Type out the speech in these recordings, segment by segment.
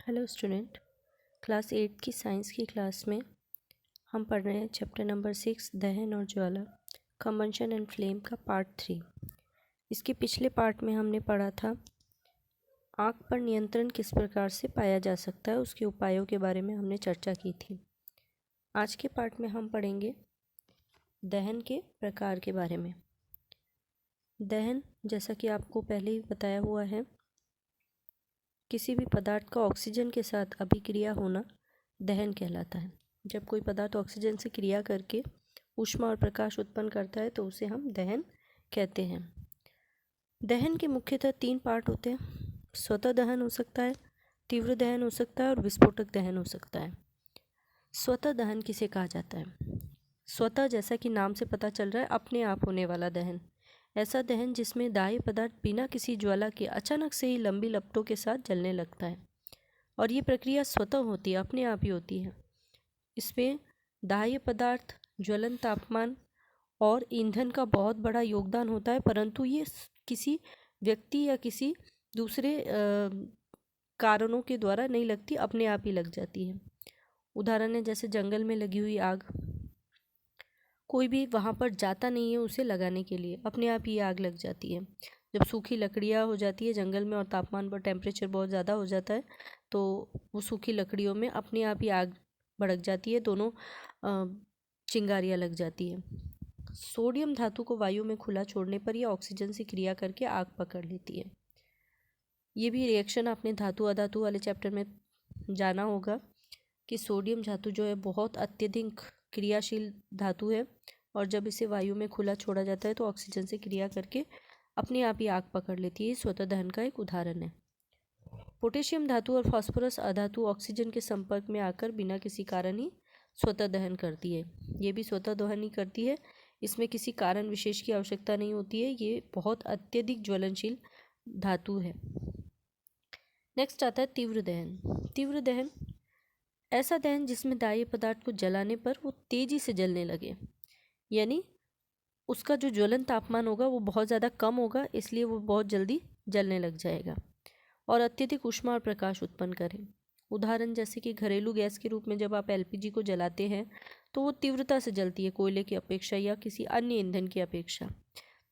Hello student, class 8 की science की class में हम पढ़ रहे हैं चैप्टर नंबर 6 दहन और ज्वाला कंबंशन एंड फ्लेम का पार्ट 3। इसके पिछले पार्ट में हमने पढ़ा था आग पर नियंत्रण किस प्रकार से पाया जा सकता है, उसके उपायों के बारे में हमने चर्चा की थी। आज के पार्ट में हम पढ़ेंगे दहन के प्रकार के बारे में। दहन, जैसा कि आपको पहले ही बताया हुआ है, किसी भी पदार्थ का ऑक्सीजन के साथ अभिक्रिया होना दहन कहलाता है। जब कोई पदार्थ ऑक्सीजन से क्रिया करके ऊष्मा और प्रकाश उत्पन्न करता है तो उसे हम दहन कहते हैं। दहन के मुख्यतः 3 पार्ट होते हैं। स्वतः दहन हो सकता है, तीव्र दहन हो सकता है और विस्फोटक दहन हो सकता है। स्वतः दहन किसे कहा जाता है? स्वतः, जैसा कि नाम से पता चल रहा है, अपने आप होने वाला दहन। ऐसा दहन जिसमें दाह्य पदार्थ बिना किसी ज्वाला के अचानक से ही लंबी लपटों के साथ जलने लगता है, और ये प्रक्रिया स्वतः होती है, अपने आप ही होती है। इसमें दाह्य पदार्थ, ज्वलन तापमान और ईंधन का बहुत बड़ा योगदान होता है, परंतु ये किसी व्यक्ति या किसी दूसरे कारणों के द्वारा नहीं लगती, अपने आप ही लग जाती है। उदाहरण है जैसे जंगल में लगी हुई आग, कोई भी वहाँ पर जाता नहीं है उसे लगाने के लिए, अपने आप ही आग लग जाती है। जब सूखी लकड़ियाँ हो जाती है जंगल में और तापमान पर टेम्परेचर बहुत ज़्यादा हो जाता है तो वो सूखी लकड़ियों में अपने आप ही आग भड़क जाती है, दोनों चिंगारियाँ लग जाती है। सोडियम धातु को वायु में खुला छोड़ने पर यह ऑक्सीजन से क्रिया करके आग पकड़ लेती है। ये भी रिएक्शन आपने धातु अधातु वाले चैप्टर में जाना होगा कि सोडियम धातु जो है बहुत अत्यधिक क्रियाशील धातु है, और जब इसे वायु में खुला छोड़ा जाता है तो ऑक्सीजन से क्रिया करके अपने आप ही आग पकड़ लेती है। स्वतः दहन का एक उदाहरण है। पोटेशियम धातु और फास्फोरस अधातु ऑक्सीजन के संपर्क में आकर बिना किसी कारण ही स्वतः दहन करती है। ये भी स्वतः दहन ही करती है, इसमें किसी कारण विशेष की आवश्यकता नहीं होती है। ये बहुत अत्यधिक ज्वलनशील धातु है। नेक्स्ट आता है तीव्र दहन। तीव्र दहन ऐसा दहन जिसमें दाह्य पदार्थ को जलाने पर वो तेजी से जलने लगे, यानी उसका जो ज्वलन तापमान होगा वो बहुत ज़्यादा कम होगा, इसलिए वो बहुत जल्दी जलने लग जाएगा और अत्यधिक ऊष्मा और प्रकाश उत्पन्न करे। उदाहरण जैसे कि घरेलू गैस के रूप में जब आप एलपीजी को जलाते हैं तो वो तीव्रता से जलती है कोयले की अपेक्षा या किसी अन्य ईंधन की अपेक्षा।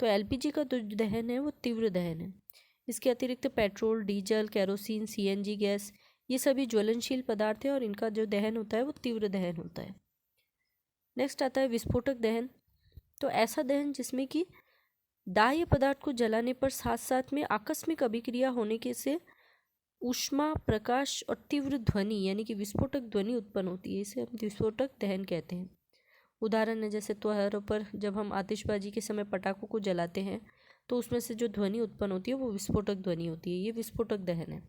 तो एलपीजी का जो दहन है वो तीव्र दहन है। इसके अतिरिक्त petrol, diesel, kerosene, CNG gas, ये सभी ज्वलनशील पदार्थ हैं और इनका जो दहन होता है वो तीव्र दहन होता है। नेक्स्ट आता है विस्फोटक दहन। तो ऐसा दहन जिसमें कि दाह्य पदार्थ को जलाने पर साथ साथ में आकस्मिक अभिक्रिया होने के से ऊष्मा, प्रकाश और तीव्र ध्वनि यानी कि विस्फोटक ध्वनि उत्पन्न होती है, इसे हम विस्फोटक दहन कहते हैं। उदाहरण है जैसे त्योहारों पर जब हम आतिशबाजी के समय पटाखों को जलाते हैं तो उसमें से जो ध्वनि उत्पन्न होती है वो विस्फोटक ध्वनि होती है। ये विस्फोटक दहन है।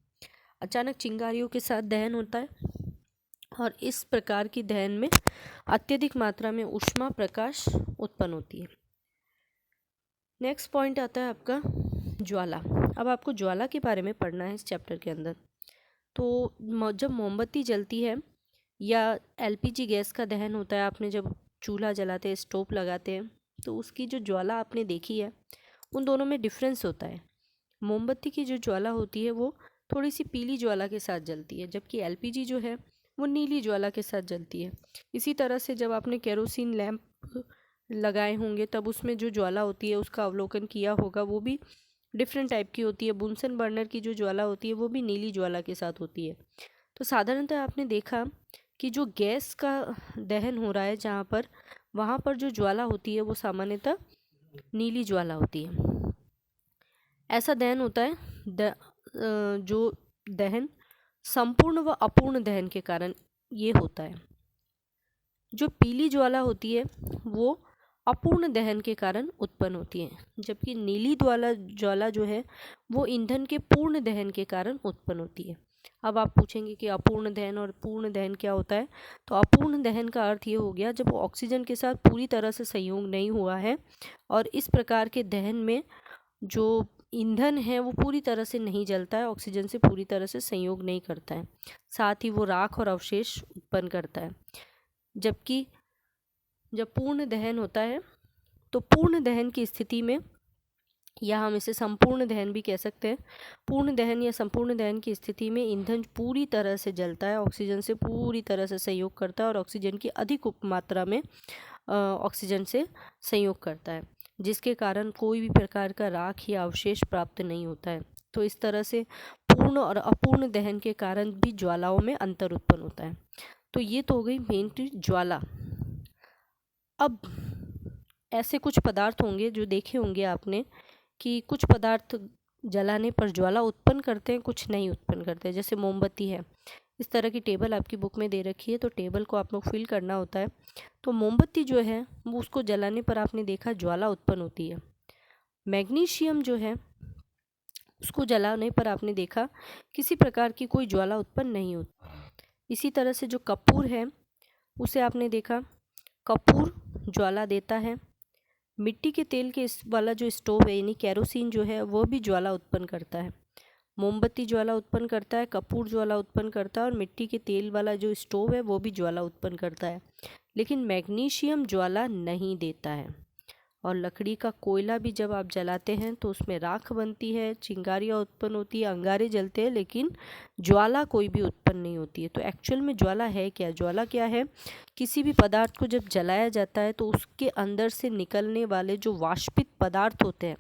अचानक चिंगारियों के साथ दहन होता है और इस प्रकार की दहन में अत्यधिक मात्रा में ऊष्मा, प्रकाश उत्पन्न होती है। नेक्स्ट पॉइंट आता है आपका ज्वाला। अब आपको ज्वाला के बारे में पढ़ना है इस चैप्टर के अंदर। तो जब मोमबत्ती जलती है या एलपीजी गैस का दहन होता है, आपने जब चूल्हा जलाते हैं, स्टोव लगाते हैं, तो उसकी जो ज्वाला आपने देखी है उन दोनों में डिफरेंस होता है। मोमबत्ती की जो ज्वाला होती है वो थोड़ी सी पीली ज्वाला के साथ जलती है, जबकि एलपीजी जो है वो नीली ज्वाला के साथ जलती है। इसी तरह से जब आपने केरोसिन लैंप लगाए होंगे तब उसमें जो ज्वाला होती है उसका अवलोकन किया होगा, वो भी डिफरेंट टाइप की होती है। बुनसन बर्नर की जो ज्वाला होती है वो भी नीली ज्वाला के साथ होती है। तो साधारणतः आपने देखा कि जो गैस का दहन हो रहा है जहाँ पर, वहाँ पर जो ज्वाला होती है वो सामान्यतः नीली ज्वाला होती है। ऐसा दहन होता है जो दहन संपूर्ण व अपूर्ण दहन के कारण ये होता है। जो पीली ज्वाला होती है वो अपूर्ण दहन के कारण उत्पन्न होती है, जबकि नीली ज्वाला जो है वो ईंधन के पूर्ण दहन के कारण उत्पन्न होती है। अब आप पूछेंगे कि अपूर्ण दहन और पूर्ण दहन क्या होता है? तो अपूर्ण दहन का अर्थ ये हो गया जब वो ऑक्सीजन के साथ पूरी तरह से संयोग नहीं हुआ है, और इस प्रकार के दहन में जो ईंधन है वो पूरी तरह से नहीं जलता है, ऑक्सीजन से पूरी तरह से संयोग नहीं करता है, साथ ही वो राख और अवशेष उत्पन्न करता है। जबकि जब पूर्ण दहन होता है तो पूर्ण दहन की स्थिति में या हम इसे संपूर्ण दहन भी कह सकते हैं। पूर्ण दहन या संपूर्ण दहन की स्थिति में ईंधन पूरी तरह से जलता है, ऑक्सीजन से पूरी तरह से संयोग करता है और ऑक्सीजन की अधिक मात्रा में ऑक्सीजन से संयोग करता है, जिसके कारण कोई भी प्रकार का राख या अवशेष प्राप्त नहीं होता है। तो इस तरह से पूर्ण और अपूर्ण दहन के कारण भी ज्वालाओं में अंतर उत्पन्न होता है। तो ये तो हो गई मेन ज्वाला। अब ऐसे कुछ पदार्थ होंगे जो देखे होंगे आपने कि कुछ पदार्थ जलाने पर ज्वाला उत्पन्न करते हैं, कुछ नहीं उत्पन्न करते हैं। जैसे मोमबत्ती है, इस तरह की टेबल आपकी बुक में दे रखी है, तो टेबल को आप लोग फिल करना होता है। तो मोमबत्ती जो है वो उसको जलाने पर आपने देखा ज्वाला उत्पन्न होती है। मैग्नीशियम जो है उसको जलाने पर आपने देखा किसी प्रकार की कोई ज्वाला उत्पन्न नहीं होती। इसी तरह से जो कपूर है उसे आपने देखा कपूर ज्वाला देता है। मिट्टी के तेल के इस वाला जो स्टोव है यानी केरोसिन जो है वो भी ज्वाला उत्पन्न करता है। मोमबत्ती ज्वाला उत्पन्न करता है, कपूर ज्वाला उत्पन्न करता है और मिट्टी के तेल वाला जो स्टोव है वो भी ज्वाला उत्पन्न करता है। लेकिन मैग्नीशियम ज्वाला नहीं देता है। और लकड़ी का कोयला भी जब आप जलाते हैं तो उसमें राख बनती है, चिंगारियाँ उत्पन्न होती है, अंगारे जलते हैं, लेकिन ज्वाला कोई भी उत्पन्न नहीं होती है। तो एक्चुअल में ज्वाला है क्या? ज्वाला क्या है? किसी भी पदार्थ को जब जलाया जाता है तो उसके अंदर से निकलने वाले जो वाष्पित पदार्थ होते हैं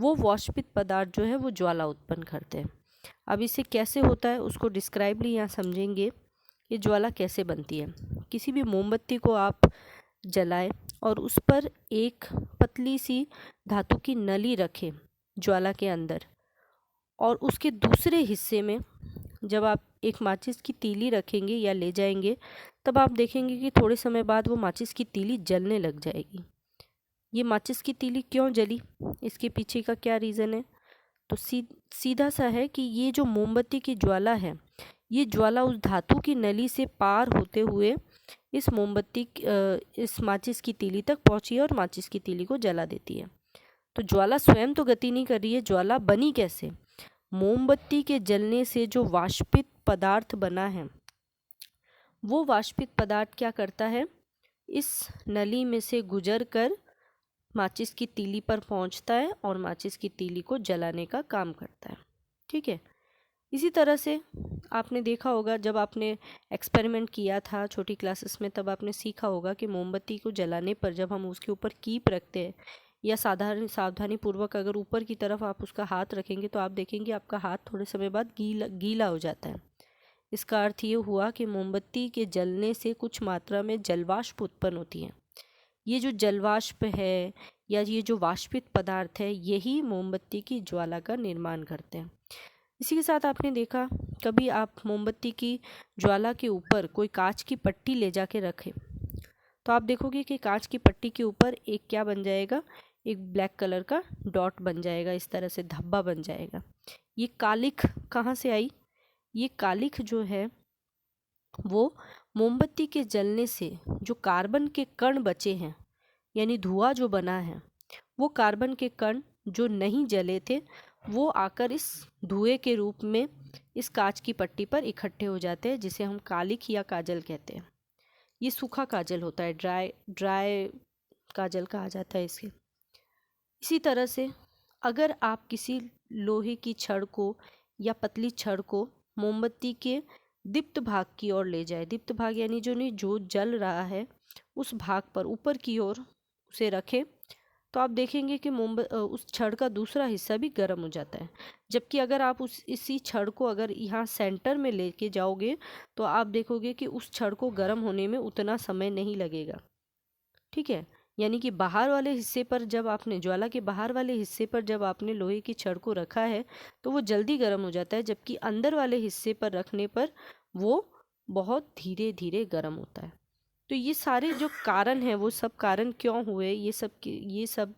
वो वाष्पित पदार्थ जो है वो ज्वाला उत्पन्न करते हैं। अब इसे कैसे होता है उसको डिस्क्राइबली यहाँ समझेंगे, ये ज्वाला कैसे बनती है। किसी भी मोमबत्ती को आप जलाएं और उस पर एक पतली सी धातु की नली रखें ज्वाला के अंदर, और उसके दूसरे हिस्से में जब आप एक माचिस की तीली रखेंगे या ले जाएंगे तब आप देखेंगे कि थोड़े समय बाद वो माचिस की तीली जलने लग जाएगी। ये माचिस की तीली क्यों जली, इसके पीछे का क्या रीज़न है? तो सीधा सा है कि ये जो मोमबत्ती की ज्वाला है ये ज्वाला उस धातु की नली से पार होते हुए इस माचिस की तीली तक पहुंची है और माचिस की तीली को जला देती है। तो ज्वाला स्वयं तो गति नहीं कर रही है, ज्वाला बनी कैसे? मोमबत्ती के जलने से जो वाष्पित पदार्थ बना है वो वाष्पित पदार्थ क्या करता है, इस नली में से गुजर कर माचिस की तीली पर पहुंचता है और माचिस की तीली को जलाने का काम करता है। ठीक है। इसी तरह से आपने देखा होगा जब आपने एक्सपेरिमेंट किया था छोटी क्लासेस में, तब आपने सीखा होगा कि मोमबत्ती को जलाने पर जब हम उसके ऊपर कीप रखते हैं या सावधानी पूर्वक अगर ऊपर की तरफ आप उसका हाथ रखेंगे तो आप देखेंगे आपका हाथ थोड़े समय बाद गीला हो जाता है। इसका अर्थ ये हुआ कि मोमबत्ती के जलने से कुछ मात्रा में जलवाष्प उत्पन्न होती है। ये जो जलवाष्प है या ये जो वाष्पित पदार्थ है यही मोमबत्ती की ज्वाला का निर्माण करते हैं। इसी के साथ आपने देखा कभी आप मोमबत्ती की ज्वाला के ऊपर कोई कांच की पट्टी ले जाके रखें तो आप देखोगे कि कांच की पट्टी के ऊपर एक क्या बन जाएगा, एक ब्लैक कलर का डॉट बन जाएगा, इस तरह से धब्बा बन जाएगा। ये कालिख कहाँ से आई? ये कालिख जो है वो मोमबत्ती के जलने से जो कार्बन के कण बचे हैं यानी धुआं जो बना है वो कार्बन के कण जो नहीं जले थे वो आकर इस धुएं के रूप में इस कांच की पट्टी पर इकट्ठे हो जाते हैं, जिसे हम कालिख या काजल कहते हैं। ये सूखा काजल होता है, ड्राई काजल कहा जाता है इसे। इसी तरह से अगर आप किसी लोहे की छड़ को या पतली छड़ को मोमबत्ती के दीप्त भाग की ओर ले जाए, दीप्त भाग यानी जो जल रहा है उस भाग पर ऊपर की ओर उसे रखें तो आप देखेंगे कि उस छड़ का दूसरा हिस्सा भी गर्म हो जाता है। जबकि अगर आप इसी छड़ को अगर यहाँ सेंटर में लेके जाओगे तो आप देखोगे कि उस छड़ को गर्म होने में उतना समय नहीं लगेगा। ठीक है, यानी कि बाहर वाले हिस्से पर जब आपने ज्वाला के बाहर वाले हिस्से पर जब आपने लोहे की छड़ को रखा है तो वो जल्दी गर्म हो जाता है, जबकि अंदर वाले हिस्से पर रखने पर वो बहुत धीरे धीरे गर्म होता है। तो ये सारे जो कारण हैं वो सब कारण क्यों हुए, ये सब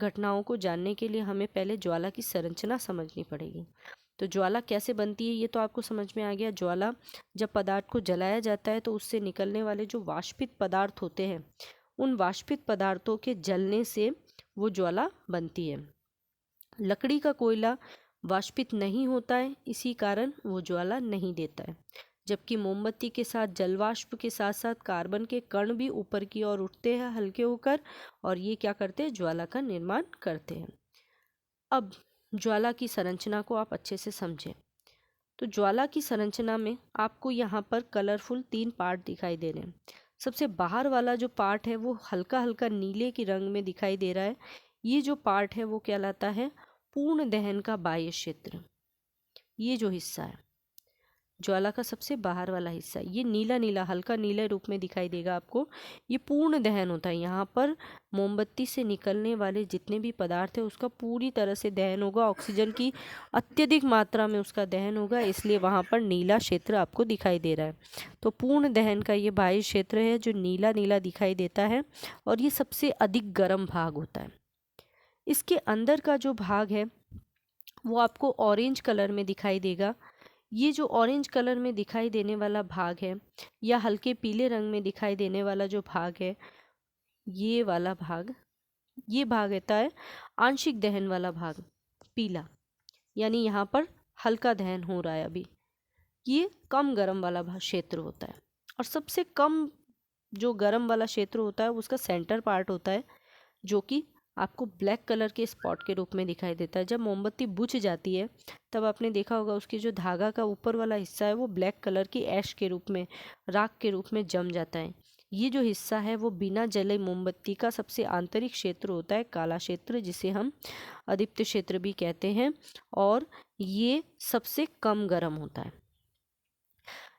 घटनाओं को जानने के लिए हमें पहले ज्वाला की संरचना समझनी पड़ेगी। तो ज्वाला कैसे बनती है ये तो आपको समझ में आ गया। ज्वाला जब पदार्थ को जलाया जाता है तो उससे निकलने वाले जो वाष्पित पदार्थ होते हैं उन वाष्पित पदार्थों के जलने से वो ज्वाला बनती है। लकड़ी का कोयला वाष्पित नहीं होता है, इसी कारण वो ज्वाला नहीं देता है, जबकि मोमबत्ती के साथ जलवाष्प के साथ साथ कार्बन के कण भी ऊपर की ओर उठते हैं हल्के होकर और ये क्या करते हैं, ज्वाला का निर्माण करते हैं। अब ज्वाला की संरचना को आप अच्छे से समझें। तो ज्वाला की संरचना में आपको यहाँ पर कलरफुल 3 पार्ट दिखाई दे रहे हैं। सबसे बाहर वाला जो पार्ट है वो हल्का हल्का नीले की रंग में दिखाई दे रहा है। ये जो पार्ट है वो कहलाता है पूर्ण दहन का बाह्य क्षेत्र। ये जो हिस्सा है ज्वाला का सबसे बाहर वाला हिस्सा, ये नीला नीला हल्का नीले रूप में दिखाई देगा आपको। ये पूर्ण दहन होता है। यहाँ पर मोमबत्ती से निकलने वाले जितने भी पदार्थ है उसका पूरी तरह से दहन होगा। ऑक्सीजन की अत्यधिक मात्रा में उसका दहन होगा, इसलिए वहाँ पर नीला क्षेत्र आपको दिखाई दे रहा है। तो पूर्ण दहन का ये बाह्य क्षेत्र है जो नीला नीला दिखाई देता है और ये सबसे अधिक गर्म भाग होता है। इसके अंदर का जो भाग है वो आपको ऑरेंज कलर में दिखाई देगा। ये जो ऑरेंज कलर में दिखाई देने वाला भाग है या हल्के पीले रंग में दिखाई देने वाला जो भाग है, ये वाला भाग, ये भाग होता है आंशिक दहन वाला भाग, पीला, यानी यहाँ पर हल्का दहन हो रहा है अभी। ये कम गर्म वाला क्षेत्र होता है और सबसे कम जो गर्म वाला क्षेत्र होता है उसका सेंटर पार्ट होता है जो कि आपको ब्लैक कलर के स्पॉट के रूप में दिखाई देता है। जब मोमबत्ती बुझ जाती है तब आपने देखा होगा उसकी जो धागा का ऊपर वाला हिस्सा है वो ब्लैक कलर की ऐश के रूप में, राख के रूप में जम जाता है। ये जो हिस्सा है वो बिना जले मोमबत्ती का सबसे आंतरिक क्षेत्र होता है, काला क्षेत्र, जिसे हम अदीप्त क्षेत्र भी कहते हैं, और ये सबसे कम गर्म होता है।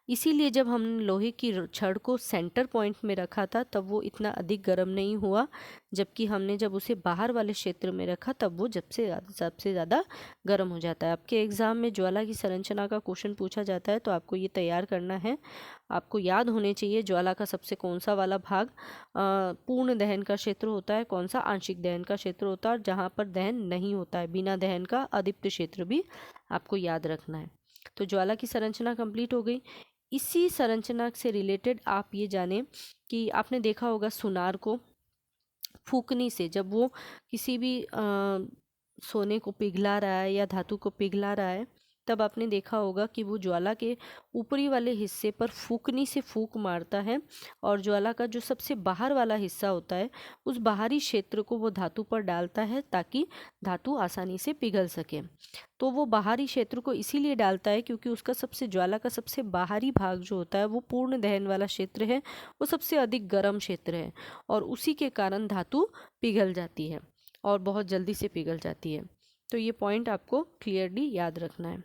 इसीलिए जब हमने लोहे की छड़ को सेंटर पॉइंट में रखा था तब वो इतना अधिक गर्म नहीं हुआ, जबकि हमने जब उसे बाहर वाले क्षेत्र में रखा तब वो सबसे ज़्यादा गर्म हो जाता है। आपके एग्ज़ाम में ज्वाला की संरचना का क्वेश्चन पूछा जाता है तो आपको ये तैयार करना है। आपको याद होने चाहिए ज्वाला का सबसे कौन सा वाला भाग पूर्ण दहन का क्षेत्र होता है, कौन सा आंशिक दहन का क्षेत्र होता है, और जहाँ पर दहन नहीं होता है, बिना दहन का अदीप्त क्षेत्र भी आपको याद रखना है। तो ज्वाला की संरचना कंप्लीट हो गई। इसी संरचना से रिलेटेड आप ये जानें कि आपने देखा होगा सुनार को फूकनी से, जब वो किसी भी सोने को पिघला रहा है या धातु को पिघला रहा है तब आपने देखा होगा कि वो ज्वाला के ऊपरी वाले हिस्से पर फूकनी से फूक मारता है और ज्वाला का जो सबसे बाहर वाला हिस्सा होता है उस बाहरी क्षेत्र को वो धातु पर डालता है ताकि धातु आसानी से पिघल सके। तो वो बाहरी क्षेत्र को इसीलिए डालता है क्योंकि उसका ज्वाला का सबसे बाहरी भाग जो होता है वो पूर्ण दहन वाला क्षेत्र है, वो सबसे अधिक गर्म क्षेत्र है और उसी के कारण धातु पिघल जाती है और बहुत जल्दी से पिघल जाती है। तो ये पॉइंट आपको क्लियरली याद रखना है।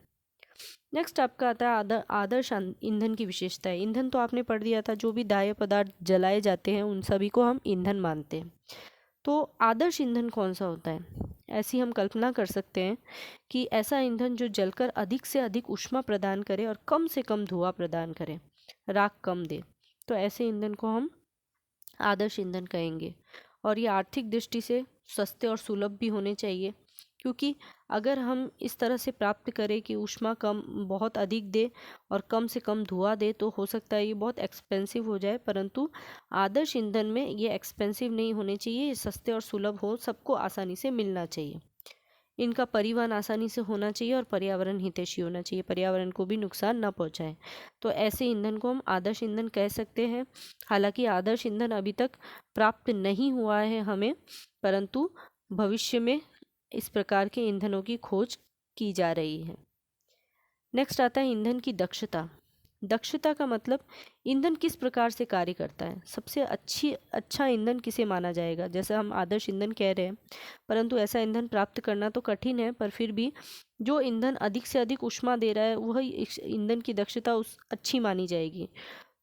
नेक्स्ट आपका आता है आदर्श ईंधन की विशेषताएं। ईंधन तो आपने पढ़ दिया था, जो भी दाह्य पदार्थ जलाए जाते हैं उन सभी को हम ईंधन मानते हैं। तो आदर्श ईंधन कौन सा होता है? ऐसी हम कल्पना कर सकते हैं कि ऐसा ईंधन जो जलकर अधिक से अधिक ऊष्मा प्रदान करे और कम से कम धुआं प्रदान करे, राख कम दे, तो ऐसे ईंधन को हम आदर्श ईंधन कहेंगे। और ये आर्थिक दृष्टि से सस्ते और सुलभ भी होने चाहिए, क्योंकि अगर हम इस तरह से प्राप्त करें कि ऊष्मा कम बहुत अधिक दे और कम से कम धुआं दे तो हो सकता है ये बहुत एक्सपेंसिव हो जाए, परंतु आदर्श ईंधन में ये एक्सपेंसिव नहीं होने चाहिए, ये सस्ते और सुलभ हो, सबको आसानी से मिलना चाहिए। इनका परिवहन आसानी से होना चाहिए और पर्यावरण हितैषी होना चाहिए, पर्यावरण को भी नुकसान न पहुंचाए। तो ऐसे ईंधन को हम आदर्श ईंधन कह सकते हैं। हालांकि आदर्श ईंधन अभी तक प्राप्त नहीं हुआ है हमें, परंतु भविष्य में इस प्रकार के ईंधनों की खोज की जा रही है। नेक्स्ट आता है ईंधन की दक्षता। दक्षता का मतलब ईंधन किस प्रकार से कार्य करता है, सबसे अच्छा ईंधन किसे माना जाएगा। जैसे हम आदर्श ईंधन कह रहे हैं, परंतु ऐसा ईंधन प्राप्त करना तो कठिन है, पर फिर भी जो ईंधन अधिक से अधिक ऊष्मा दे रहा है वह ईंधन की दक्षता अच्छी मानी जाएगी।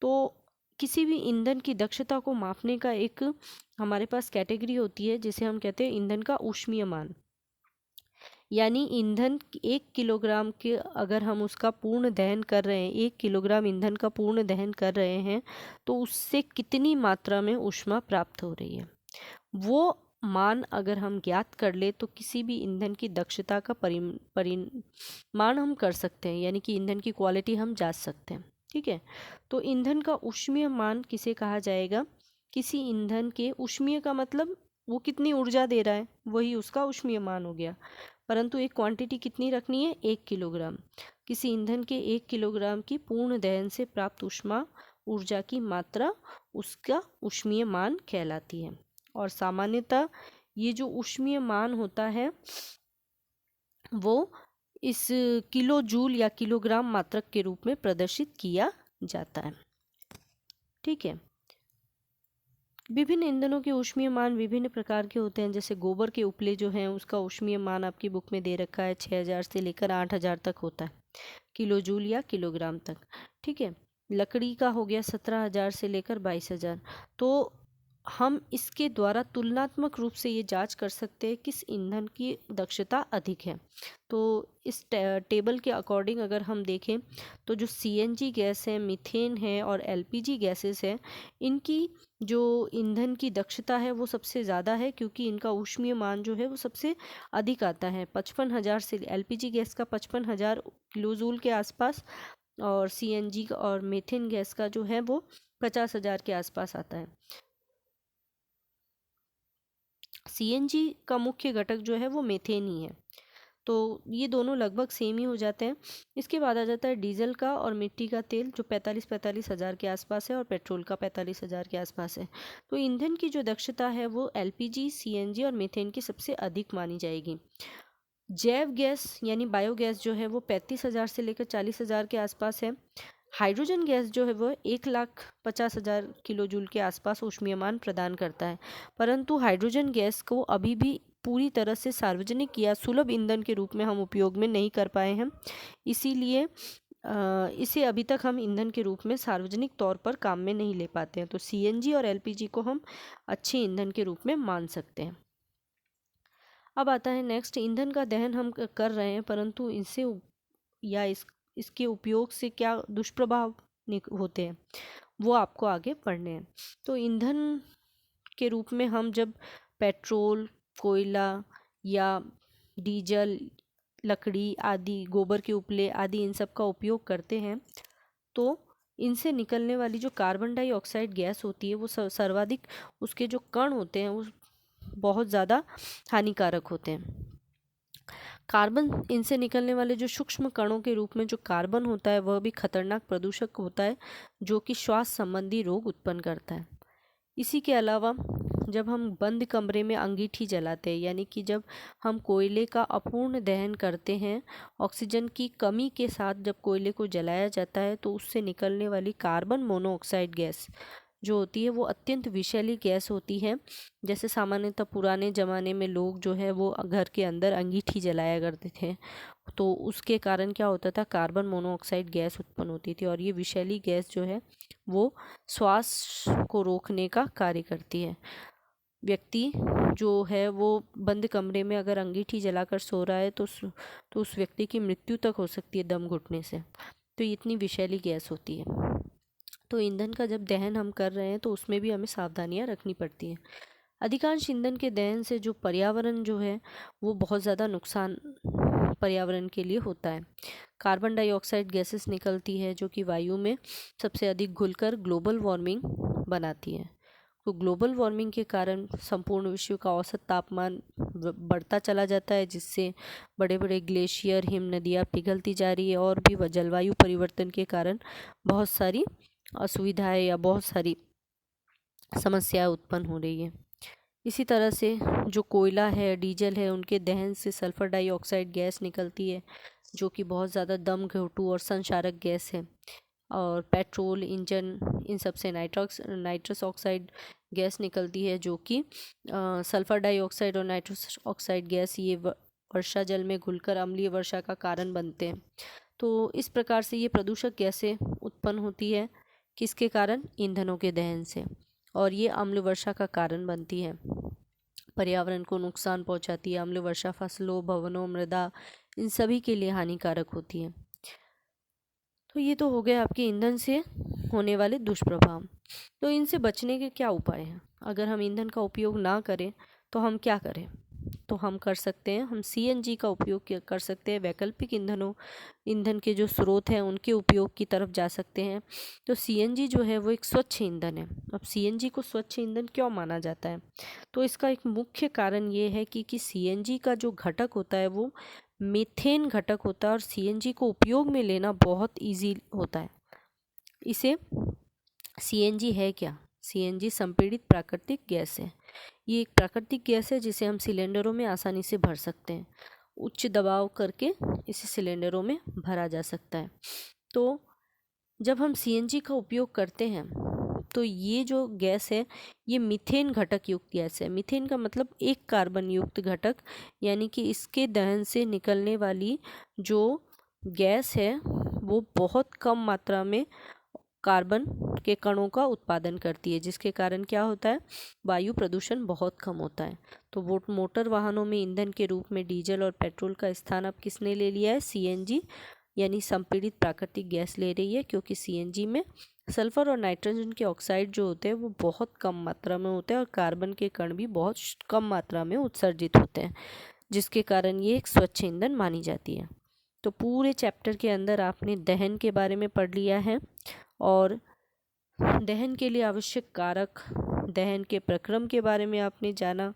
तो किसी भी ईंधन की दक्षता को मापने का एक हमारे पास कैटेगरी होती है जिसे हम कहते हैं ईंधन का ऊष्मीय मान। यानी ईंधन 1 किलोग्राम के अगर हम उसका पूर्ण दहन कर रहे हैं, 1 किलोग्राम ईंधन का पूर्ण दहन कर रहे हैं तो उससे कितनी मात्रा में ऊष्मा प्राप्त हो रही है, वो मान अगर हम ज्ञात कर ले तो किसी भी ईंधन की दक्षता का परिमाण हम कर सकते हैं, यानी कि ईंधन की क्वालिटी हम जांच सकते हैं। ठीक है, तो ईंधन का ऊष्मीय मान किसे कहा जाएगा? किसी ईंधन के ऊष्मीय का मतलब वो कितनी ऊर्जा दे रहा है, वही उसका ऊष्मीय मान हो गया, परंतु एक क्वांटिटी कितनी रखनी है? 1 किलोग्राम। किसी ईंधन के 1 किलोग्राम की पूर्ण दहन से प्राप्त ऊर्जा की मात्रा उसका ऊष्मीय मान कहलाती है। और सामान्यतः ये जो ऊष्मीय मान होता है वो इस किलो जूल या किलोग्राम मात्रक के रूप में प्रदर्शित किया जाता है। ठीक है। विभिन्न ईंधनों के ऊष्मीय मान विभिन्न प्रकार के होते हैं। जैसे गोबर के उपले जो हैं उसका ऊष्मीय मान आपकी बुक में दे रखा है, 6000 से लेकर 8000 तक होता है, किलो जूल या किलोग्राम तक। ठीक है। लकड़ी का हो गया 17,000 से लेकर 22,000। तो हम इसके द्वारा तुलनात्मक रूप से ये जांच कर सकते हैं किस ईंधन की दक्षता अधिक है। तो इस टेबल के अकॉर्डिंग अगर हम देखें तो जो सीएनजी गैस है, मीथेन है और एलपीजी गैसेस है, इनकी जो ईंधन की दक्षता है वो सबसे ज़्यादा है, क्योंकि इनका ऊष्मीय मान जो है वो सबसे अधिक आता है। 55,000 से एलपीजी गैस का 55,000 किलोजूल के आसपास, और सीएनजी और मीथेन गैस का जो है वो 50,000 के आसपास आता है। सीएनजी का मुख्य घटक जो है वो मीथेन ही है। तो ये दोनों लगभग सेम ही हो जाते हैं। इसके बाद आ जाता है डीजल का और मिट्टी का तेल, जो 45 हज़ार के आसपास है, और पेट्रोल का 45,000 के आसपास है। तो ईंधन की जो दक्षता है वो एलपीजी, सीएनजी और मीथेन की सबसे अधिक मानी जाएगी। जैव गैस यानी बायोगैस जो है वो 35,000 से लेकर 40,000 के आसपास है। हाइड्रोजन गैस जो है वो 1,50,000 किलो जूल के आसपास ऊष्मीयमान प्रदान करता है, परंतु हाइड्रोजन गैस को अभी भी पूरी तरह से सार्वजनिक या सुलभ ईंधन के रूप में हम उपयोग में नहीं कर पाए हैं। इसीलिए इसे अभी तक हम ईंधन के रूप में सार्वजनिक तौर पर काम में नहीं ले पाते हैं। तो सीएनजी और एलपीजी को हम अच्छे ईंधन के रूप में मान सकते हैं। अब आता है नेक्स्ट, ईंधन का दहन हम कर रहे हैं, परंतु इसके उपयोग से क्या दुष्प्रभाव होते हैं वो आपको आगे पढ़ने हैं। तो ईंधन के रूप में हम जब पेट्रोल, कोयला या डीजल, लकड़ी आदि, गोबर के उपले आदि इन सब का उपयोग करते हैं, तो इनसे निकलने वाली जो कार्बन डाइऑक्साइड गैस होती है वो सर्वाधिक, उसके जो कण होते हैं वो बहुत ज़्यादा हानिकारक होते हैं। कार्बन, इनसे निकलने वाले जो सूक्ष्म कणों के रूप में जो कार्बन होता है वह भी खतरनाक प्रदूषक होता है, जो कि श्वास संबंधी रोग उत्पन्न करता है। इसी के अलावा जब हम बंद कमरे में अंगीठी जलाते हैं, यानी कि जब हम कोयले का अपूर्ण दहन करते हैं, ऑक्सीजन की कमी के साथ जब कोयले को जलाया जाता है, तो उससे निकलने वाली कार्बन मोनोऑक्साइड गैस जो होती है वो अत्यंत विषैली गैस होती है। जैसे सामान्यतः पुराने ज़माने में लोग जो है वो घर के अंदर अंगीठी जलाया करते थे, तो उसके कारण क्या होता था, कार्बन मोनोऑक्साइड गैस उत्पन्न होती थी, और ये विषैली गैस जो है वो श्वास को रोकने का कार्य करती है। व्यक्ति जो है वो बंद कमरे में अगर अंगीठी जलाकर सो रहा है तो उस व्यक्ति की मृत्यु तक हो सकती है दम घुटने से। तो ये इतनी विषैली गैस होती है। तो ईंधन का जब दहन हम कर रहे हैं तो उसमें भी हमें सावधानियां रखनी पड़ती हैं। अधिकांश ईंधन के दहन से जो पर्यावरण जो है वो बहुत ज़्यादा नुकसान पर्यावरण के लिए होता है। कार्बन डाइऑक्साइड गैसेस निकलती है जो कि वायु में सबसे अधिक घुलकर ग्लोबल वार्मिंग बनाती है। तो ग्लोबल वार्मिंग के कारण संपूर्ण विश्व का औसत तापमान बढ़ता चला जाता है, जिससे बड़े बड़े ग्लेशियर, हिम नदियाँ पिघलती जा रही है, और भी जलवायु परिवर्तन के कारण बहुत सारी असुविधाएं या बहुत सारी समस्याएं उत्पन्न हो रही है। इसी तरह से जो कोयला है, डीजल है, उनके दहन से सल्फर डाइऑक्साइड गैस निकलती है जो कि बहुत ज़्यादा दम घोटू और संक्षारक गैस है। और पेट्रोल इंजन, इन सब से नाइट्रस ऑक्साइड गैस निकलती है जो कि सल्फर डाइऑक्साइड और नाइट्रस ऑक्साइड गैस ये वर्षा जल में घुलकर अम्लीय वर्षा का कारण बनते हैं। तो इस प्रकार से ये प्रदूषक गैसें उत्पन्न होती है, किसके कारण, ईंधनों के दहन से, और ये अम्ल वर्षा का कारण बनती है, पर्यावरण को नुकसान पहुंचाती है। अम्ल वर्षा फसलों, भवनों, मृदा, इन सभी के लिए हानिकारक होती है। तो ये तो हो गए आपके ईंधन से होने वाले दुष्प्रभाव। तो इनसे बचने के क्या उपाय हैं? अगर हम ईंधन का उपयोग ना करें तो हम क्या करें? तो हम कर सकते हैं, हम सीएनजी का उपयोग कर सकते हैं, वैकल्पिक ईंधन के जो स्रोत हैं उनके उपयोग की तरफ जा सकते हैं। तो सीएनजी जो है वो एक स्वच्छ ईंधन है। अब सीएनजी को स्वच्छ ईंधन क्यों माना जाता है? तो इसका एक मुख्य कारण ये है कि सीएनजी का जो घटक होता है वो मीथेन घटक होता है, और सीएनजी को उपयोग में लेना बहुत ईजी होता है। इसे सीएनजी है क्या? सीएनजी संपीड़ित प्राकृतिक गैस है। ये एक प्राकृतिक गैस है जिसे हम सिलेंडरों में आसानी से भर सकते हैं। उच्च दबाव करके इसे सिलेंडरों में भरा जा सकता है। तो जब हम सीएनजी का उपयोग करते हैं तो ये जो गैस है ये मीथेन घटक युक्त गैस है। मीथेन का मतलब एक कार्बन युक्त घटक, यानी कि इसके दहन से निकलने वाली जो गैस है वो बहुत कम मात्रा में कार्बन के कणों का उत्पादन करती है, जिसके कारण क्या होता है, वायु प्रदूषण बहुत कम होता है। तो वो मोटर वाहनों में ईंधन के रूप में डीजल और पेट्रोल का स्थान अब किसने ले लिया है, सीएनजी यानी संपीड़ित प्राकृतिक गैस ले रही है, क्योंकि सीएनजी में सल्फर और नाइट्रोजन के ऑक्साइड जो होते हैं वो बहुत कम मात्रा में होते हैं और कार्बन के कण भी बहुत कम मात्रा में उत्सर्जित होते हैं, जिसके कारण ये एक स्वच्छ ईंधन मानी जाती है। तो पूरे चैप्टर के अंदर आपने दहन के बारे में पढ़ लिया है और दहन के लिए आवश्यक कारक, दहन के प्रक्रम के बारे में आपने जाना,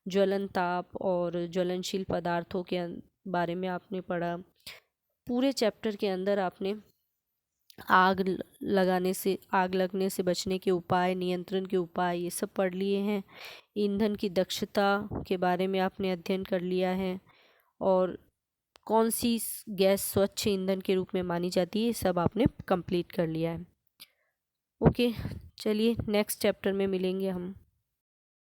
ज्वलन ताप और ज्वलनशील पदार्थों के बारे में आपने पढ़ा। पूरे चैप्टर के अंदर आपने आग लगने से बचने के उपाय, नियंत्रण के उपाय, ये सब पढ़ लिए हैं। ईंधन की दक्षता के बारे में आपने अध्ययन कर लिया है और कौन सी गैस स्वच्छ ईंधन के रूप में मानी जाती है, ये सब आपने कंप्लीट कर लिया है। ओके, चलिए नेक्स्ट चैप्टर में मिलेंगे हम।